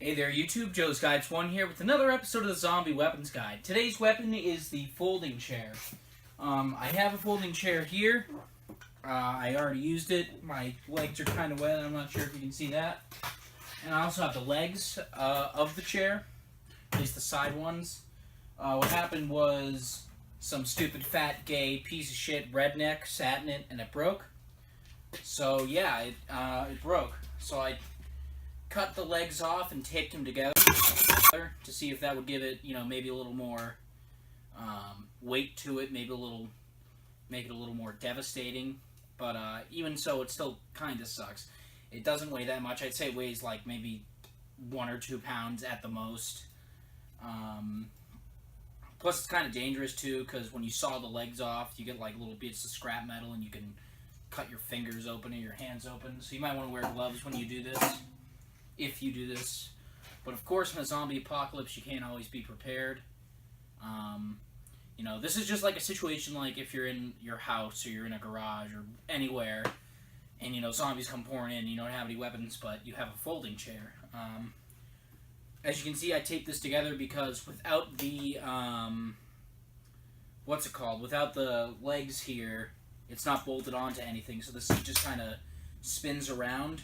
Hey there YouTube, Joe's Guides 1 here with another episode of the Zombie Weapons Guide. Today's weapon is the folding chair. I have a folding chair here. I already used it. My legs are kind of wet, I'm not sure if you can see that. And I also have the legs of the chair, at least the side ones. What happened was some stupid fat gay piece of shit redneck sat in it and it broke. So yeah, it broke. So I cut the legs off and taped them together to see if that would give it, maybe a little more weight to it, make it a little more devastating. But even so, it still kind of sucks. It doesn't weigh that much. I'd say it weighs like maybe 1 or 2 pounds at the most. Plus, it's kind of dangerous too, because when you saw the legs off, you get like little bits of scrap metal, and you can cut your fingers open or your hands open. So you might want to wear gloves when you do this. If you do this. But of course, in a zombie apocalypse, you can't always be prepared. This is just like a situation like if you're in your house or you're in a garage or anywhere, and zombies come pouring in, you don't have any weapons, but you have a folding chair. As you can see, I taped this together because without the, without the legs here, it's not bolted onto anything, so this just kind of spins around.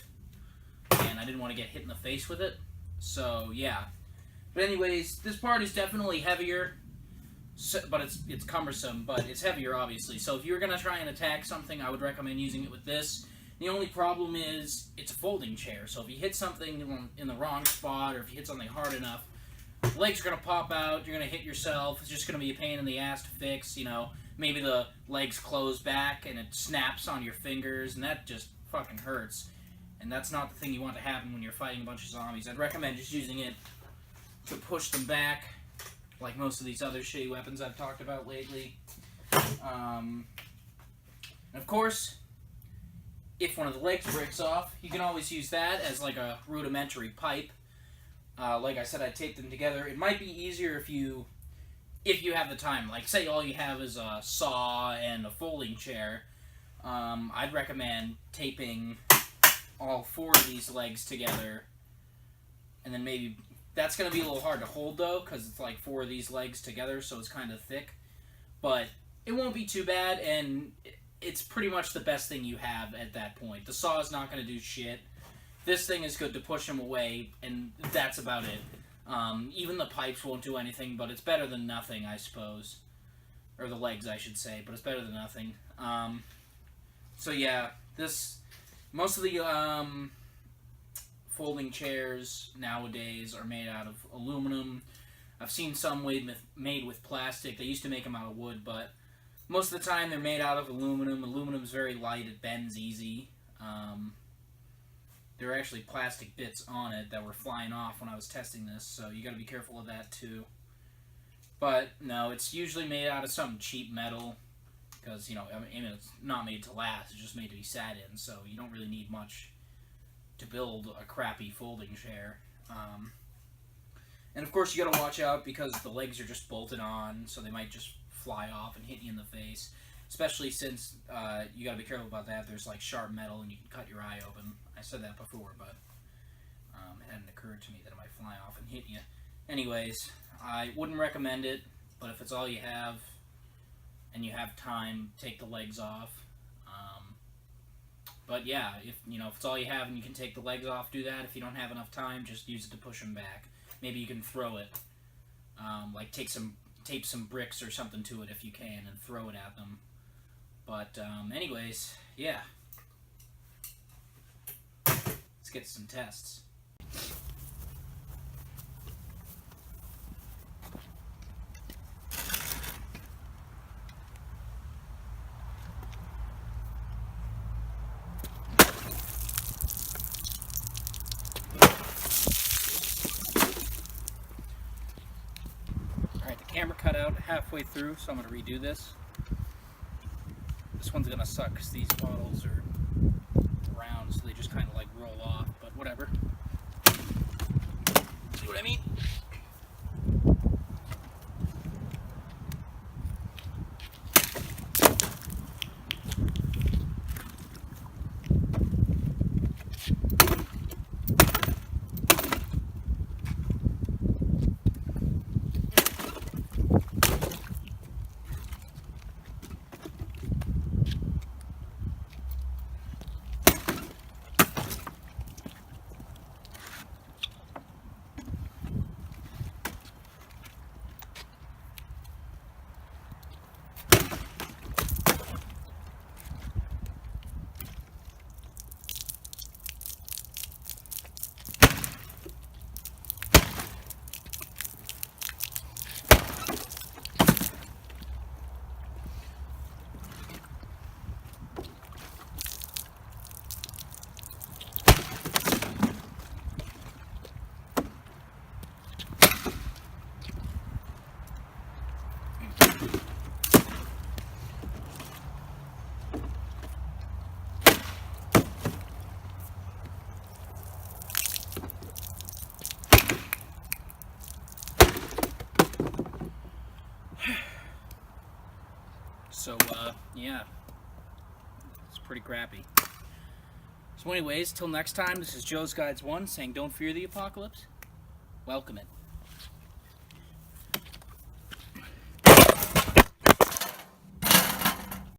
And I didn't want to get hit in the face with it, so yeah. But anyways, this part is definitely heavier, but it's cumbersome, but it's heavier obviously. So if you were going to try and attack something, I would recommend using it with this. The only problem is it's a folding chair, so if you hit something in the wrong spot, or if you hit something hard enough, the legs are going to pop out, you're going to hit yourself, it's just going to be a pain in the ass to fix, Maybe the legs close back and it snaps on your fingers, and that just fucking hurts. And that's not the thing you want to happen when you're fighting a bunch of zombies. I'd recommend just using it to push them back, like most of these other shitty weapons I've talked about lately. And of course, if one of the legs breaks off, you can always use that as like a rudimentary pipe. Like I said, I taped them together. It might be easier if you have the time. Like, say all you have is a saw and a folding chair. I'd recommend taping all 4 of these legs together, and then maybe that's going to be a little hard to hold though, because it's like 4 of these legs together, so it's kind of thick, but it won't be too bad, and it's pretty much the best thing you have at that point. The saw is not going to do shit. This thing is good to push them away, and that's about it. Even the pipes won't do anything, but it's better than nothing, I suppose, or the legs I should say, but it's better than nothing. So yeah, most of the folding chairs nowadays are made out of aluminum. I've seen some made with plastic. They used to make them out of wood, but most of the time they're made out of aluminum. Aluminum's very light. It bends easy. There are actually plastic bits on it that were flying off when I was testing this, so you got to be careful of that too. But no, it's usually made out of some cheap metal. Because, it's not made to last, it's just made to be sat in, so you don't really need much to build a crappy folding chair. And of course you gotta watch out because the legs are just bolted on, so they might just fly off and hit you in the face. Especially since you gotta be careful about that. There's like sharp metal and you can cut your eye open. I said that before, but it hadn't occurred to me that it might fly off and hit you. Anyways, I wouldn't recommend it, but if it's all you have, and you have time, take the legs off. But yeah, if it's all you have and you can take the legs off, do that. If you don't have enough time, just use it to push them back. Maybe you can throw it. Like tape some bricks or something to it if you can and throw it at them. But anyways, yeah. Let's get some tests. Camera cut out halfway through, so I'm going to redo this. This one's going to suck because these bottles are round, so they just kind of like roll off, but whatever. See what I mean? So, yeah. It's pretty crappy. So anyways, till next time, this is Joe's Guides 1 saying don't fear the apocalypse. Welcome it.